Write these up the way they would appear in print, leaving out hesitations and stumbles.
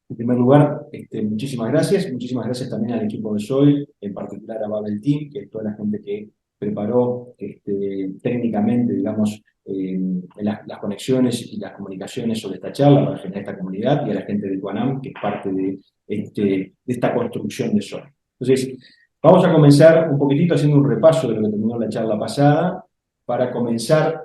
En primer lugar, muchísimas gracias también al equipo de Soil, en particular a Babel Team, que es toda la gente que preparó técnicamente, digamos, las conexiones y las comunicaciones sobre esta charla para generar esta comunidad, y a la gente de Guanam, que es parte de esta construcción de Soil. Entonces, vamos a comenzar un poquitito haciendo un repaso de lo que terminó la charla pasada, para comenzar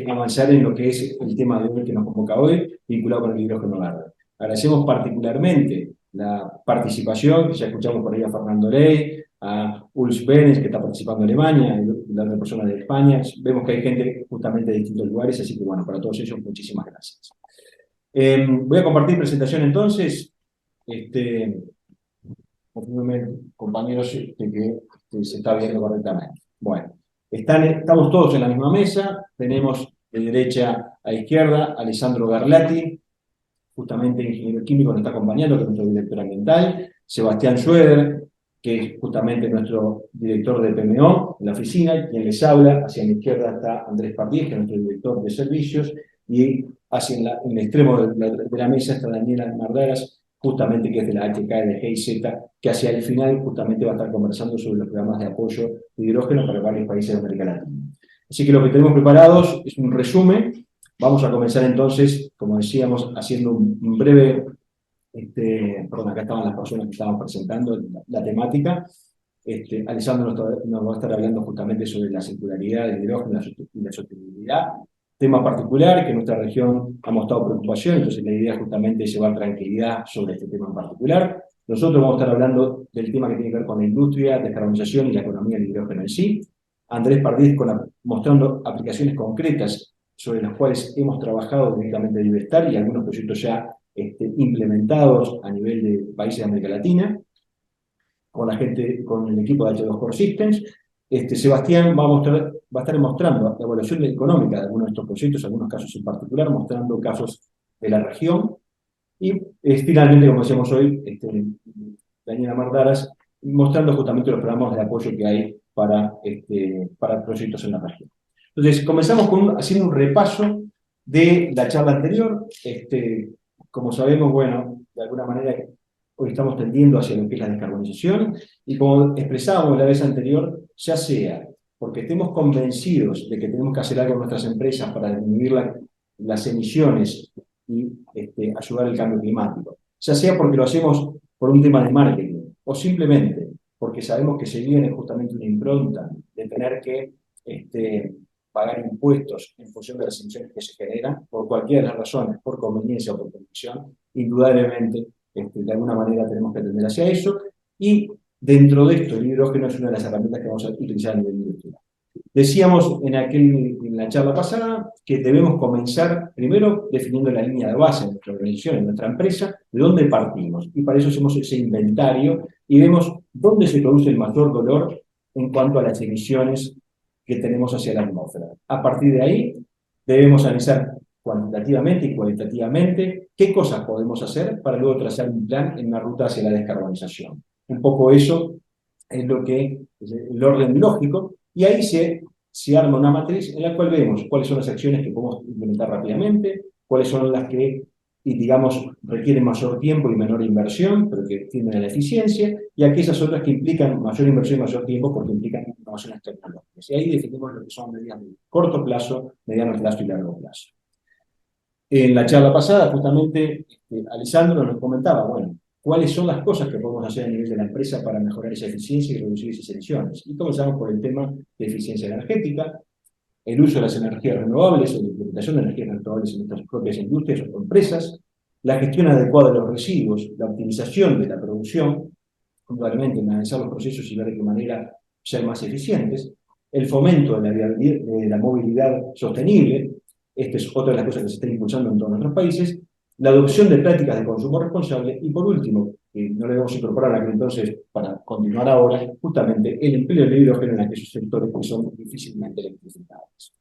avanzar en lo que es el tema de hoy que nos convoca hoy, vinculado con el hidrógeno verde. Agradecemos particularmente la participación, que ya escuchamos por ahí a Fernando Ley, a Urs Benes, que está participando en Alemania, y la otra persona de España. Vemos que hay gente justamente de distintos lugares, así que bueno, para todos ellos, muchísimas gracias. Voy a compartir presentación entonces. Confírmenme, compañeros, que se está viendo correctamente. Bueno, estamos todos en la misma mesa. Tenemos de derecha a izquierda a Alessandro Garlati, justamente ingeniero químico, nos está acompañando, que es nuestro director ambiental. Sebastián Schroeder, que es justamente nuestro director de PMO en la oficina, quien les habla. Hacia la izquierda está Andrés Pardíez, que es nuestro director de servicios, y hacia el extremo de la mesa está Daniela Mardaras, justamente que es de la HK de GIZ, que hacia el final justamente va a estar conversando sobre los programas de apoyo de hidrógeno para varios países de América Latina. Así que lo que tenemos preparados es un resumen. Vamos a comenzar entonces, como decíamos, haciendo un breve, perdón, acá estaban las personas que estaban presentando la temática. Alessandro nos va a estar hablando justamente sobre la circularidad del hidrógeno y la sostenibilidad. Tema particular que en nuestra región ha mostrado preocupación, entonces la idea justamente es llevar tranquilidad sobre este tema en particular. Nosotros vamos a estar hablando del tema que tiene que ver con la industria, descarbonización y la economía del hidrógeno en sí. Andrés Pardíez mostrando aplicaciones concretas sobre las cuales hemos trabajado directamente en Ivestar y algunos proyectos ya implementados a nivel de países de América Latina, con la gente, con el equipo de H2 Core Systems. Sebastián va a estar mostrando la evaluación económica de algunos de estos proyectos, algunos casos en particular, mostrando casos de la región. Y finalmente, como decíamos hoy, Daniela Mardaras, mostrando justamente los programas de apoyo que hay para proyectos en la región. Entonces, comenzamos haciendo un repaso de la charla anterior. Como sabemos, bueno, de alguna manera hoy estamos tendiendo hacia lo que es la descarbonización, y como expresábamos la vez anterior, ya sea porque estemos convencidos de que tenemos que hacer algo en nuestras empresas para disminuir las emisiones y ayudar al cambio climático, ya sea porque lo hacemos por un tema de marketing, o simplemente porque sabemos que se viene justamente una impronta de tener que pagar impuestos en función de las emisiones que se generan, por cualquiera de las razones, por conveniencia o por convicción, indudablemente, de alguna manera tenemos que atender hacia eso, y dentro de esto el hidrógeno es una de las herramientas que vamos a utilizar a nivel industrial. Decíamos en la charla pasada que debemos comenzar primero definiendo la línea de base de nuestra organización, en nuestra empresa, de dónde partimos. Y para eso hacemos ese inventario y vemos dónde se produce el mayor dolor en cuanto a las emisiones que tenemos hacia la atmósfera. A partir de ahí, debemos analizar cuantitativamente y cualitativamente qué cosas podemos hacer para luego trazar un plan en una ruta hacia la descarbonización. Un poco eso es lo que es el orden lógico, y ahí se arma una matriz en la cual vemos cuáles son las acciones que podemos implementar rápidamente, cuáles son las que, digamos, requieren mayor tiempo y menor inversión, pero que tienden a la eficiencia, y aquellas otras que implican mayor inversión y mayor tiempo porque implican innovaciones tecnológicas. Y ahí definimos lo que son medidas de corto plazo, mediano plazo y largo plazo. En la charla pasada, justamente, Alessandro nos comentaba, bueno, cuáles son las cosas que podemos hacer a nivel de la empresa para mejorar esa eficiencia y reducir esas emisiones. Y comenzamos por el tema de eficiencia energética, el uso de las energías renovables o la implementación de energías renovables en nuestras propias industrias o empresas, la gestión adecuada de los residuos, la optimización de la producción, puntualmente en analizar los procesos y ver de qué manera ser más eficientes, el fomento de la movilidad sostenible. Esta es otra de las cosas que se está impulsando en todos nuestros países, la adopción de prácticas de consumo responsable, y por último, que no le debemos incorporar aquel entonces para continuar ahora, justamente el empleo del hidrógeno en aquellos sectores que son difícilmente electrificables.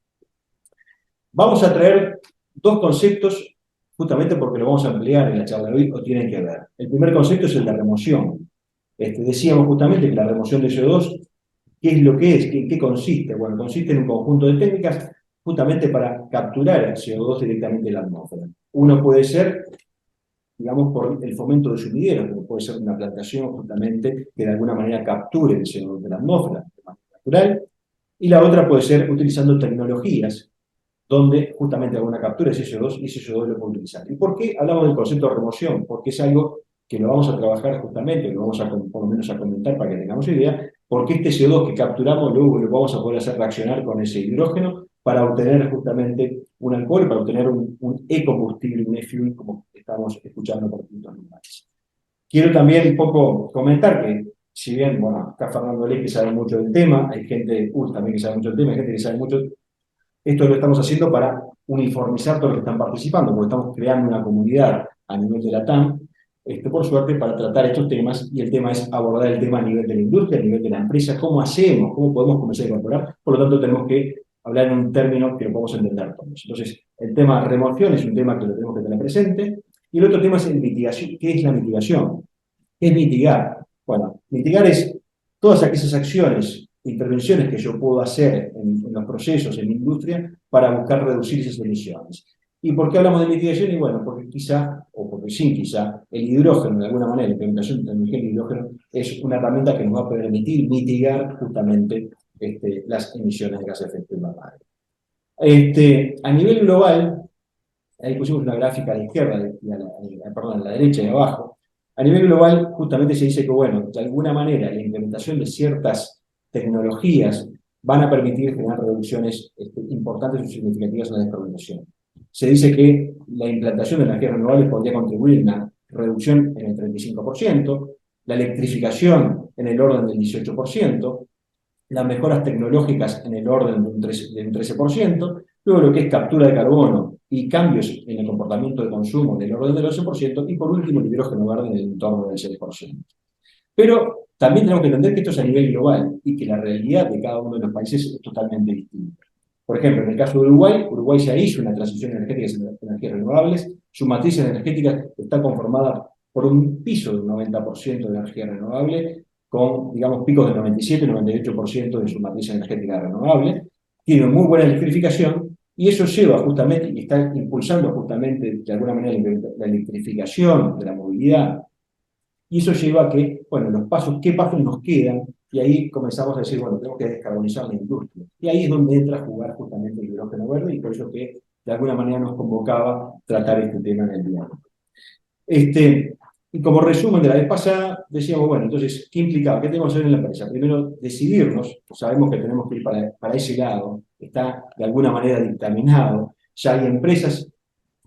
Vamos a traer dos conceptos, justamente porque lo vamos a emplear en la charla de hoy, o tienen que ver. El primer concepto es el de remoción. Decíamos justamente que la remoción de CO2, ¿qué es lo que es? ¿Qué consiste? Bueno, consiste en un conjunto de técnicas justamente para capturar el CO2 directamente de la atmósfera. Uno puede ser digamos, por el fomento de sumideros, como puede ser una plantación justamente que de alguna manera capture el CO2 de la atmósfera de manera natural, y la otra puede ser utilizando tecnologías donde justamente hago una captura de ese CO2 y ese CO2 lo puedo utilizar. ¿Y por qué hablamos del concepto de remoción? Porque es algo que lo vamos a trabajar justamente, lo vamos a por lo menos a comentar para que tengamos idea, porque este CO2 que capturamos luego lo vamos a poder hacer reaccionar con ese hidrógeno para obtener justamente un alcohol, para obtener un e-combustible, un e-fuel, como estamos escuchando por distintos lugares. Quiero también un poco comentar que, si bien, bueno, acá Fernando Ley que sabe mucho del tema, hay gente, también que sabe mucho del tema, hay gente que sabe mucho. Esto lo estamos haciendo para uniformizar todos los que están participando, porque estamos creando una comunidad a nivel de la TAM, por suerte, para tratar estos temas, y el tema es abordar el tema a nivel de la industria, a nivel de la empresa, cómo hacemos, cómo podemos comenzar a incorporar, por lo tanto tenemos que hablar en un término que lo podamos entender todos. Entonces, el tema remoción es un tema que lo tenemos que tener presente, y el otro tema es mitigación. ¿Qué es la mitigación? ¿Qué es mitigar? Bueno, mitigar es todas aquellas acciones, intervenciones que yo puedo hacer en los procesos, en la industria, para buscar reducir esas emisiones. ¿Y por qué hablamos de mitigación? Y bueno, porque quizá, o porque sin quizá, el hidrógeno, de alguna manera, la implementación de tecnología del hidrógeno, es una herramienta que nos va a permitir mitigar justamente las emisiones de gases de efecto invernadero. A nivel global, ahí pusimos una gráfica a la izquierda, perdón, a la derecha y abajo. A nivel global, justamente se dice que, bueno, de alguna manera la implementación de ciertas tecnologías van a permitir generar reducciones importantes y significativas en la descarbonización. Se dice que la implantación de energías renovables podría contribuir a una reducción en el 35%, la electrificación en el orden del 18%, las mejoras tecnológicas en el orden de un 13%, luego lo que es captura de carbono y cambios en el comportamiento de consumo del orden del 11%, y por último el hidrógeno verde en el entorno del 6%. Pero también tenemos que entender que esto es a nivel global y que la realidad de cada uno de los países es totalmente distinta. Por ejemplo, en el caso de Uruguay, Uruguay ya hizo una transición energética hacia energías renovables, su matriz energética está conformada por un piso del 90% de energía renovable, con, digamos, picos del 97 y 98% de su matriz energética renovable, tiene muy buena electrificación, y eso lleva justamente, y está impulsando justamente de alguna manera la electrificación de la movilidad, y eso lleva a que, bueno, ¿qué pasos nos quedan? Y ahí comenzamos a decir, bueno, tenemos que descarbonizar la industria. Y ahí es donde entra a jugar justamente el hidrógeno verde, y por eso que de alguna manera nos convocaba tratar este tema en el día. Y como resumen de la vez pasada, decíamos, bueno, entonces, ¿qué implicaba? ¿Qué tenemos que hacer en la empresa? Primero, decidirnos, sabemos que tenemos que ir para ese lado, está de alguna manera dictaminado, ya hay empresas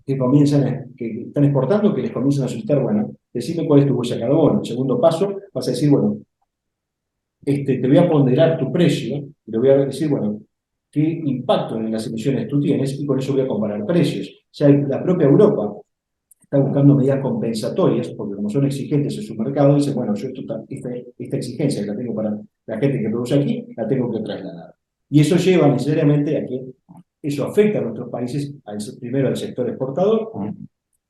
que están exportando, que les comienzan a solicitar, bueno, decime cuál es tu huella de carbono. El segundo paso, vas a decir, bueno, te voy a ponderar tu precio, y le voy a decir, bueno, qué impacto en las emisiones tú tienes, y con eso voy a comparar precios. Ya la propia Europa está buscando medidas compensatorias, porque como son exigentes en su mercado, dice, bueno, yo esta exigencia que la tengo para la gente que produce aquí, la tengo que trasladar. Y eso lleva necesariamente a que eso afecta a nuestros países, primero al sector exportador,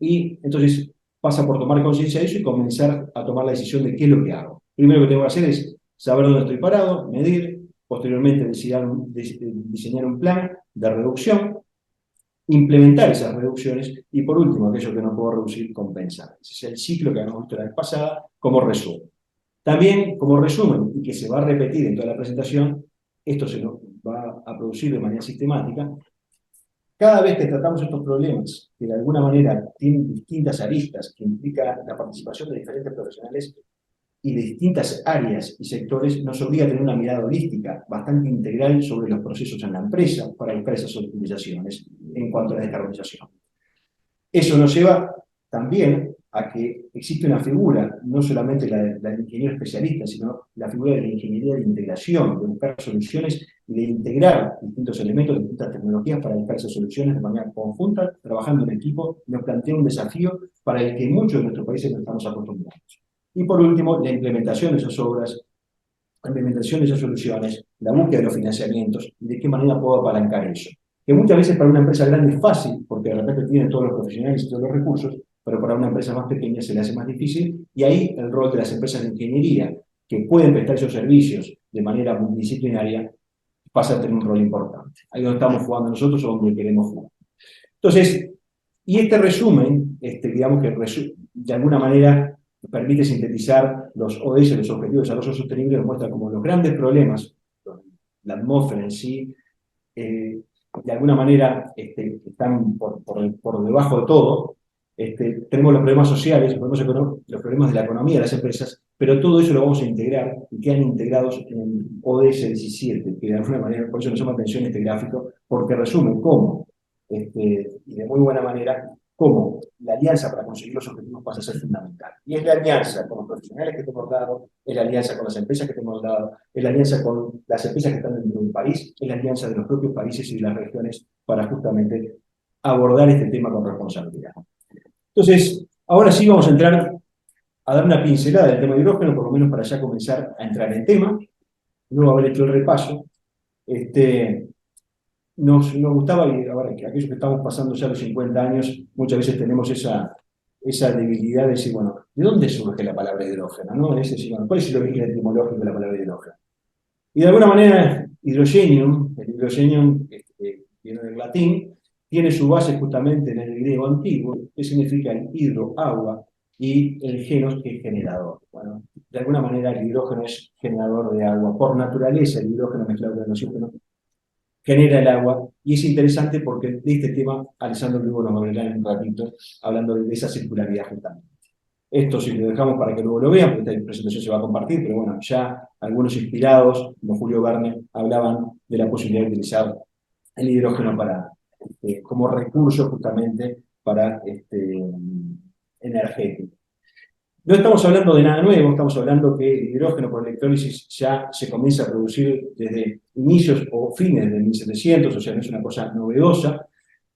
y entonces pasa por tomar conciencia de eso y comenzar a tomar la decisión de qué es lo que hago. Primero que tengo que hacer es saber dónde estoy parado, medir, posteriormente diseñar un plan de reducción, implementar esas reducciones, y por último, aquello que no puedo reducir, compensar. Ese es el ciclo que habíamos visto la vez pasada como resumen. También, como resumen, y que se va a repetir en toda la presentación, esto se nos va a producir de manera sistemática. Cada vez que tratamos estos problemas, que de alguna manera tienen distintas aristas, que implica la participación de diferentes profesionales y de distintas áreas y sectores, nos obliga a tener una mirada holística, bastante integral sobre los procesos en la empresa para buscar esas optimizaciones en cuanto a la descarbonización. Eso nos lleva también a que existe una figura, no solamente la del ingeniero especialista, sino la figura de la ingeniería de integración, de buscar soluciones y de integrar distintos elementos, distintas tecnologías para buscar esas soluciones de manera conjunta, trabajando en equipo. Nos plantea un desafío para el que muchos de nuestros países no estamos acostumbrados. Y por último, la implementación de esas obras, la implementación de esas soluciones, la búsqueda de los financiamientos y de qué manera puedo apalancar eso. Que muchas veces para una empresa grande es fácil, porque de repente tiene todos los profesionales y todos los recursos, pero para una empresa más pequeña se le hace más difícil, y ahí el rol de las empresas de ingeniería, que pueden prestar esos servicios de manera multidisciplinaria, pasa a tener un rol importante. Ahí donde estamos jugando nosotros o donde queremos jugar. Entonces, Y este resumen, digamos que de alguna manera permite sintetizar los ODS, los Objetivos de Desarrollo Sostenible, nos muestra como los grandes problemas, la atmósfera en sí, de alguna manera están por debajo de todo. Tenemos los problemas sociales, los problemas de la economía de las empresas, pero todo eso lo vamos a integrar y quedan integrados en el ODS 17, que de alguna manera, por eso nos llama atención este gráfico, porque resume cómo, y de muy buena manera, cómo la alianza para conseguir los objetivos pasa a ser fundamental. Y es la alianza con los profesionales que te hemos dado, es la alianza con las empresas que te hemos dado, es la alianza con las empresas que están dentro del país, es la alianza de los propios países y de las regiones para justamente abordar este tema con responsabilidad. Entonces, ahora sí vamos a entrar a dar una pincelada del tema de hidrógeno, por lo menos para ya comenzar a entrar en tema, luego haber hecho el repaso. Nos gustaba, y ahora que aquellos que estamos pasando ya los 50 años, muchas veces tenemos esa debilidad de decir, bueno, ¿de dónde surge la palabra hidrógeno? ¿No? Es decir, bueno, ¿cuál es el origen etimológico de la palabra hidrógeno? Y de alguna manera, hidrogenium, el hidrogenium viene del latín, tiene su base justamente en el griego antiguo, que significa el hidro, agua, y el genos, que es generador. Bueno, de alguna manera el hidrógeno es generador de agua. Por naturaleza, el hidrógeno mezclado con el oxígeno genera el agua, y es interesante porque de este tema Alessandro Lugo nos va a hablar en un ratito, hablando de esa circularidad justamente. Esto si lo dejamos para que luego lo vean, porque esta presentación se va a compartir, pero bueno, ya algunos inspirados, como Julio Verne, hablaban de la posibilidad de utilizar el hidrógeno como recurso justamente para energético. No estamos hablando de nada nuevo, estamos hablando que el hidrógeno por electrólisis ya se comienza a producir desde inicios o fines de 1700, o sea, no es una cosa novedosa.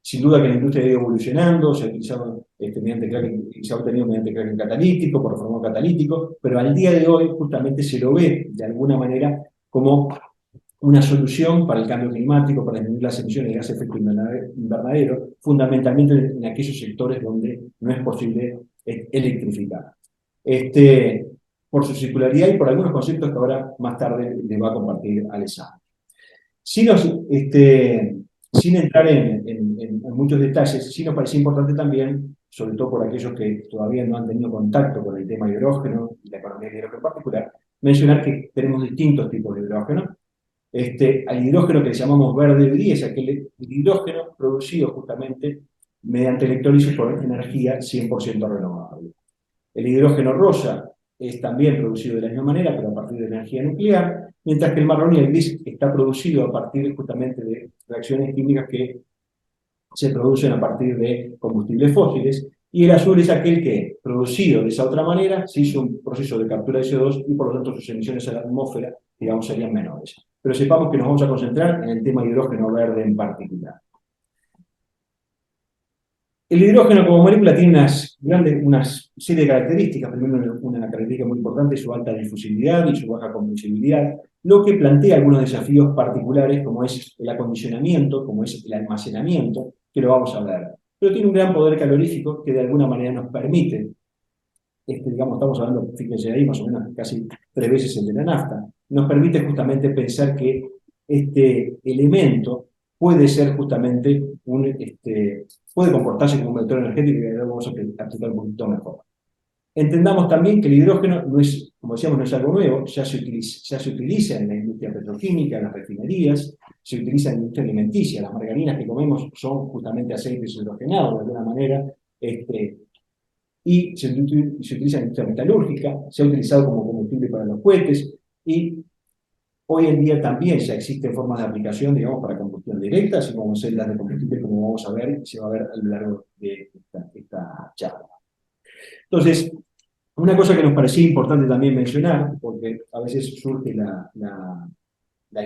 Sin duda que la industria ha ido evolucionando, se ha utilizado mediante cracking, se ha obtenido mediante cracking catalítico, por reformado catalítico, pero al día de hoy justamente se lo ve de alguna manera como una solución para el cambio climático, para disminuir las emisiones de gases de efecto invernadero, fundamentalmente en aquellos sectores donde no es posible electrificar. Por su circularidad y por algunos conceptos que ahora más tarde les va a compartir Alessandro. Sin entrar en muchos detalles, sí nos parecía importante también, sobre todo por aquellos que todavía no han tenido contacto con el tema de hidrógeno y la economía de hidrógeno en particular, mencionar que tenemos distintos tipos de hidrógeno. Al hidrógeno que le llamamos verde gris es aquel hidrógeno producido justamente mediante electrólisis por energía 100% renovable. El hidrógeno rosa es también producido de la misma manera, pero a partir de energía nuclear, mientras que el marrón y el gris está producido a partir justamente de reacciones químicas que se producen a partir de combustibles fósiles, y el azul es aquel que, producido de esa otra manera, se hizo un proceso de captura de CO2 y por lo tanto sus emisiones a la atmósfera, digamos, serían menores. Pero sepamos que nos vamos a concentrar en el tema de hidrógeno verde en particular. El hidrógeno como molécula tiene una serie de características. Primero, una característica muy importante es su alta difusibilidad y su baja conducibilidad, lo que plantea algunos desafíos particulares, como es el acondicionamiento, como es el almacenamiento, que lo vamos a ver. Pero tiene un gran poder calorífico que de alguna manera nos permite, digamos, estamos hablando, fíjense ahí, más o menos casi 3 veces el de la nafta, nos permite justamente pensar que este elemento puede ser justamente puede comportarse como un vector energético, y ahora vamos a explicar un poquito mejor. Entendamos también que el hidrógeno no es, como decíamos, no es algo nuevo, ya se utiliza en la industria petroquímica, en las refinerías, se utiliza en la industria alimenticia, las margarinas que comemos son justamente aceites hidrogenados de alguna manera, y se utiliza en la industria metalúrgica, se ha utilizado como combustible para los cohetes, y hoy en día también ya existen formas de aplicación, digamos, para combustión directa, así como celdas de combustible, como vamos a ver, se va a ver a lo largo de esta charla. Entonces, una cosa que nos parecía importante también mencionar, porque a veces surge la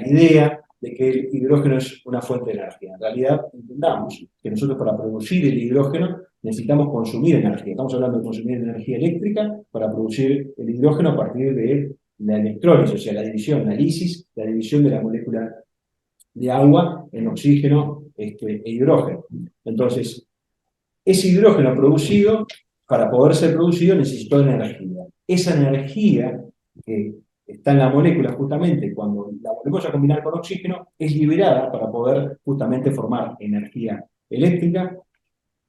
idea de que el hidrógeno es una fuente de energía. En realidad, entendamos que nosotros para producir el hidrógeno necesitamos consumir energía. Estamos hablando de consumir energía eléctrica para producir el hidrógeno a partir de la electrólisis, o sea, la división, la lisis, la división de la molécula de agua en oxígeno e hidrógeno. Entonces, ese hidrógeno producido, para poder ser producido, necesitó energía. Esa energía que está en la molécula justamente cuando la volvemos a combinar con oxígeno, es liberada para poder justamente formar energía eléctrica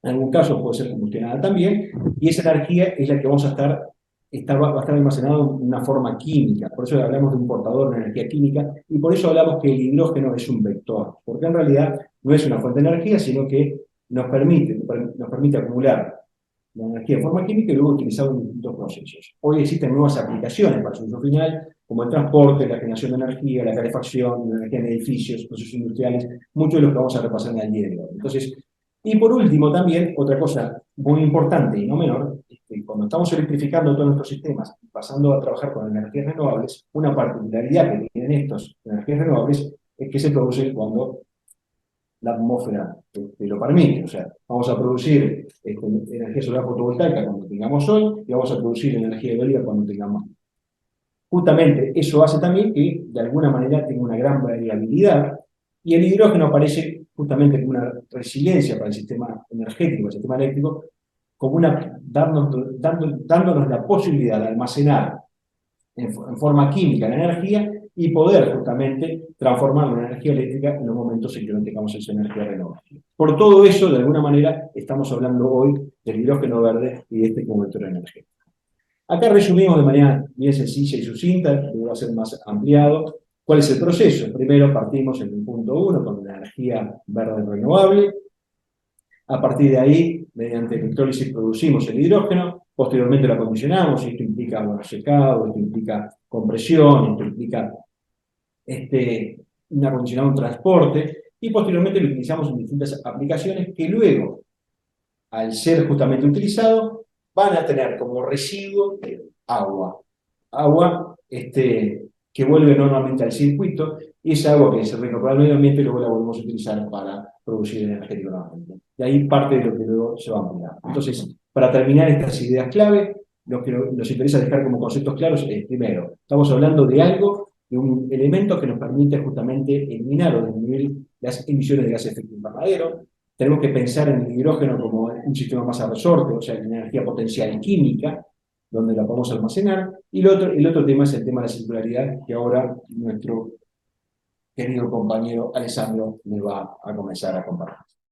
En algún caso puede ser combustionada también, y esa energía es la que vamos a va a estar almacenada en una forma química. Por eso hablamos de un portador de energía química, y por eso hablamos que el hidrógeno es un vector, porque en realidad no es una fuente de energía, sino que nos permite acumular la energía de forma química y luego utilizarla en distintos procesos. Hoy existen nuevas aplicaciones para su uso final, como el transporte, la generación de energía, la calefacción, la energía en edificios, procesos industriales, muchos de los que vamos a repasar en el día de hoy. Entonces, y por último también, otra cosa muy importante y no menor, es que cuando estamos electrificando todos nuestros sistemas y pasando a trabajar con energías renovables, una particularidad que tienen estas energías renovables es que se producen cuando la atmósfera lo permite. O sea, vamos a producir energía solar fotovoltaica cuando tengamos sol y vamos a producir energía eólica cuando tengamos. Justamente eso hace también que de alguna manera tenga una gran variabilidad y el hidrógeno aparece justamente como una resiliencia para el sistema energético, el sistema eléctrico, como dándonos la posibilidad de almacenar en forma química la energía y poder justamente transformarla en energía eléctrica en los momentos en que no tengamos esa energía renovable. Por todo eso, de alguna manera, estamos hablando hoy del hidrógeno verde y de este como vector energético. Acá resumimos de manera bien sencilla y sucinta, que va a ser más ampliado, cuál es el proceso. Primero partimos en el punto 1 con la energía verde renovable. A partir de ahí, mediante electrólisis producimos el hidrógeno, posteriormente lo acondicionamos, y esto implica secado, esto implica compresión, esto implica un acondicionado, un transporte, y posteriormente lo utilizamos en distintas aplicaciones que luego, al ser justamente utilizado, van a tener como residuo agua. Agua que vuelve normalmente al circuito, y esa agua que se recupera al medio ambiente luego la volvemos a utilizar para producir energético nuevamente. De ahí parte de lo que luego se va a ampliar. Entonces, para terminar estas ideas clave, lo que nos interesa dejar como conceptos claros es, primero, estamos hablando de algo, de un elemento que nos permite justamente eliminar o disminuir las emisiones de gases de efecto invernadero. Tenemos que pensar en el hidrógeno como un sistema más a resorte, o sea, en energía potencial química, donde la podemos almacenar. Y el otro tema es el tema de la circularidad, que ahora nuestro querido compañero Alessandro me va a comenzar a compartir.